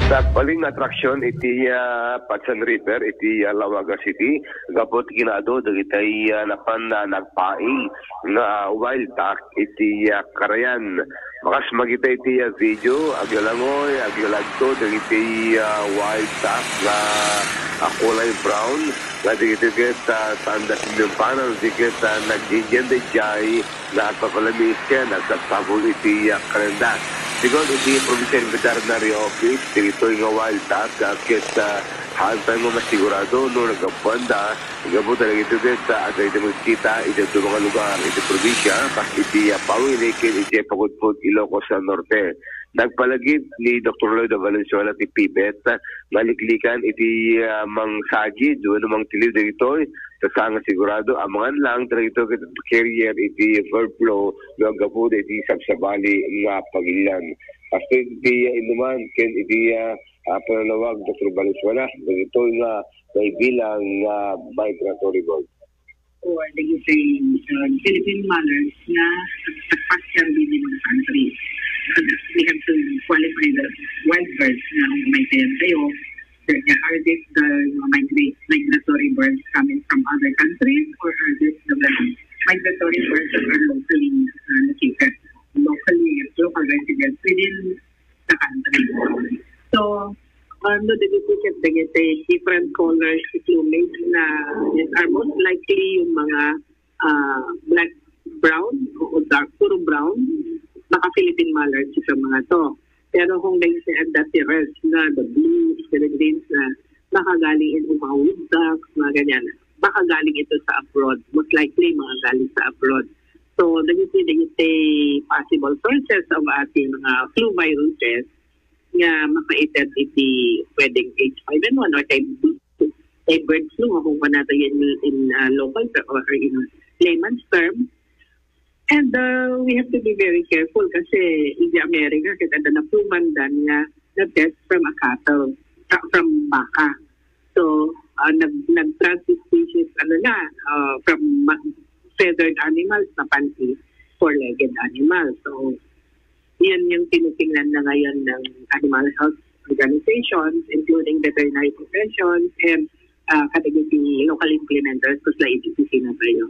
Sa paling atraksyon iti Patsan River iti Lawaga City gapot ginado dagitay napan nagpaing nga wild duck iti Karayan. Makas magita iti video agyalangoy agyaladto dagiti wild duck nga kulay brown nga digit tanda sinumpanan digit nag-Indian jay na kapalamisya nagsasabol iti Karendas. Siguro iti Provincial Veterinary Office dito nga wild duck kahit hantay mo masigurado no nagkapanda gabo talaga ito agay ito magkita ito mga lugar iti probinsya pas iti pawilikin iti Pagudpud Ilocos sa Norte. Nagpalagip ni Dr. Lloyd Valenzuela ti Pibet maliklikan iti mang sagid no mang tiliw dito sa sigurado amangan lang dito carrier iti bird flu no gabo iti sabsabali nga pagilan. Kasi iti inuman ken iti panalawag Dr. Valenzuela dito nga may bilang migratory bird. Or the Philippine mallards na nagpasyan din ng country. So we have to qualify the wild birds na may tayo. Are these the migratory birds coming from other countries or are these the migratory birds that are locally located? Local residents within the country. So, different colors plumage na are most likely yung mga black brown o dark puro brown baka Philippine mallards sa mga to. Pero kung dati reds na the blues, the greens na baka galing ito mga wood ducks, mga ganyan. Baka galing ito sa abroad. Most likely mga galing sa abroad. So, dagiti possible sources of ating mga flu viruses nga makaited iti pwedeng H5N1 or type bird flu kung natin in local or in layman's term. And we have to be very careful kasi in the America kita na pumandan nga na test from a cattle, from baka. So, nag-transmit species from feathered animals na panty four-legged animals. So, yan yung tinitingnan na ngayon ng animal health organizations, including veterinary professions and category local implementers kasi like ETPC na tayo.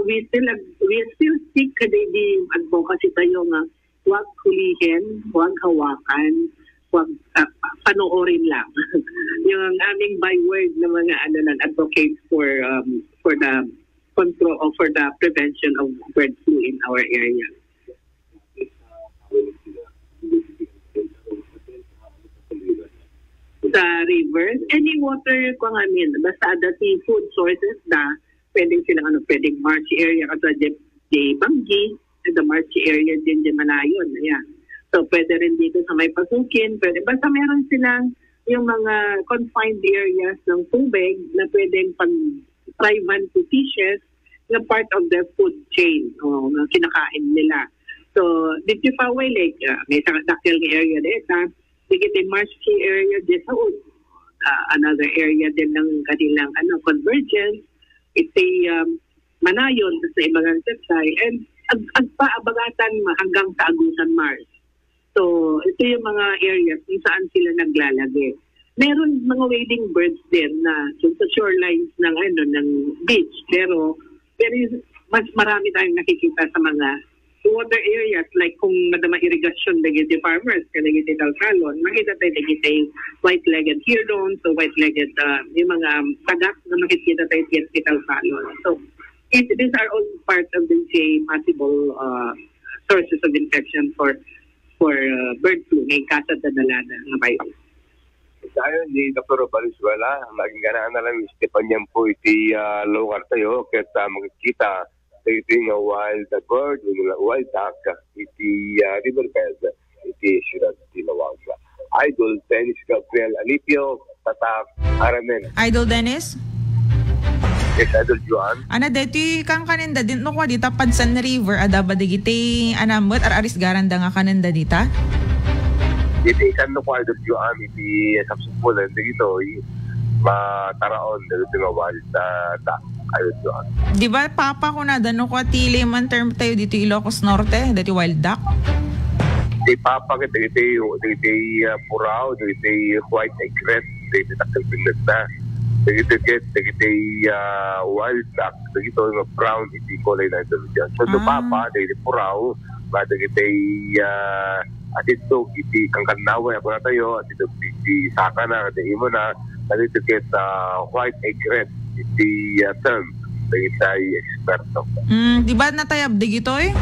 We still seek the advocacy tayo nga huwag hulihin, huwag hawakan, huwag panoorin lang. Yung aming byword na mga advocates for the control or for the prevention of bird flu in our area. Sa rivers, any water kung basta dati food sources na pwedeng silang pwedeng marshy area kasi di Banggi, the marshy area din di Manayon. Ayan. So pwede rin dito sa may pasukin, pwede basta meron silang yung mga confined areas ng tubig na pwedeng pag-privan to fishes na part of their food chain na kinakain nila. So, dito sa Lake, may isang dakil ng area dito. Dito yung marshy area dito sa another area din ng kanilang convergence. Ito Manayon sa ibang setsay and agpaabagatan hanggang sa Agusan Mars. So, ito yung mga areas kung saan sila naglalagay. Meron mga wading birds din na sa shorelines ng beach, pero mas marami tayong nakikita sa mga water areas like kung madama irrigation dagiti farmers dagiti talsalon makita tayo dagiti white-legged herons so white-legged yung mga tagak na makikita tayo dagiti talsalon. So these are all part of the possible sources of infection for bird flu ngayong kasad na dalada ng virus. Tayo ni Dr. Valenzuela, maging ganaan na lang Stepanian po iti lugar tayo kaya makikita ito yung wild bird, wild duck, iti riverbed, iti Ciudad Lawaga. Idol Dennis Gabriel Alipio, Tatak, Aramen. Idol Dennis? Yes, Idol Juan. Deti kang kanenda din no kwa dita Padsan River adaba digiti anamot aris garanda nga kanenda dita. Dito ikan no kwa Idol Juan iti subsupulan dito mataraon dito nga wild duck. Idol Juan. Di ba papa ko na dano kwa ti layman term tayo dito Ilocos Norte dati wild duck? Iti papakit, iti puraw, iti white egret, iti takilpinat na. Iti wild duck, iti brown, iti kulay na ito dyan. So, ito papa, iti puraw, iti atito, iti kangkanaway ako na tayo, atito, iti saka na, iti imo na, iti white egret, iti term, iti eksperto. Di ba natayab di gito eh?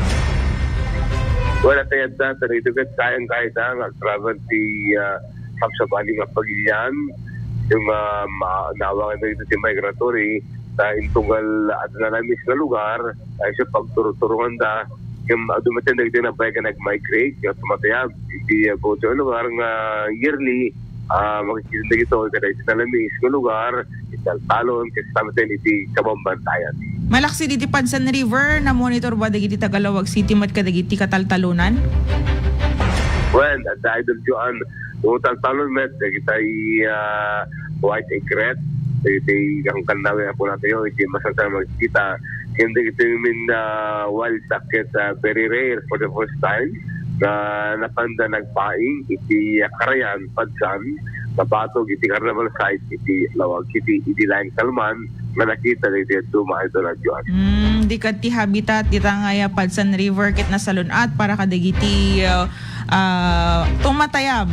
Wala tayad na, ito kayang-kaya na, travel ti kapsabali nga pagilian, yung nawagan na ito si migratory, sa intungal at nalamis na lugar, ay sa pagturungan na, yung dumating na ito na baga nag-migrate, yung tumatayab, hindi po sa lugar nga yearly, makikita na ito, kada ito nalamis na lugar, italtalon, kasi tamatin iti kabambantayan. Malaksi diti Padsan River na monitor ba dagiti Tagalawag City mat kadagiti kataltalunan? Well, dahil doon yung taltalon met, dagitay white egret, dagitay ang kanawin po natin yun, hindi masasama magkita. Hindi ito yung wild duck very rare for the first time na napanda nagpaing, iti Karayan, Padsan, nabatog, iti carnival site, iti Lawag City, iti Laing Salman, na nakita na iti tumahay doon at yun. Di ka ti habitat, di tangaya Padsan River, kit na salunat, para kadagiti tumatayab.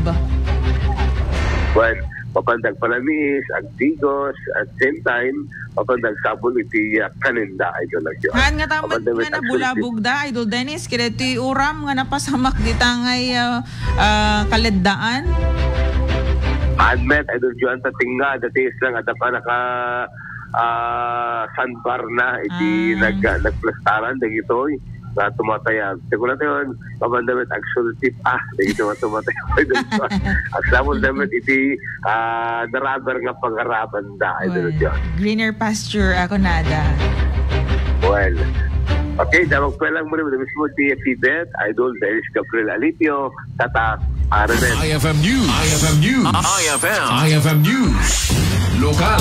Well, papandag palamis, agtigos, at same time, papandag sabon iti kaninda, idol at yun. Haan nga tamad nga na bulabog da, Idol Dennis, kaya iti uram nga napasamak di tangay kaleddaan. Admet, idol Juan, tatinga, datis lang, at pa naka sandbar na, iti nagplastaran, dagitoy, na tumatayag. Siguro natin, pabandamit, actual tip, dagito tumatayag, idol Juan. Aksabon damit, iti narabar nga pangaraban da, idol Juan. Greener pasture, ako nada. Well, okay, damag pa lang muna, mismo ti Fibet, Idol Dennis Gabriel Alipio, Tata Arnel. IFM News. IFM News. IFM News. Lokal.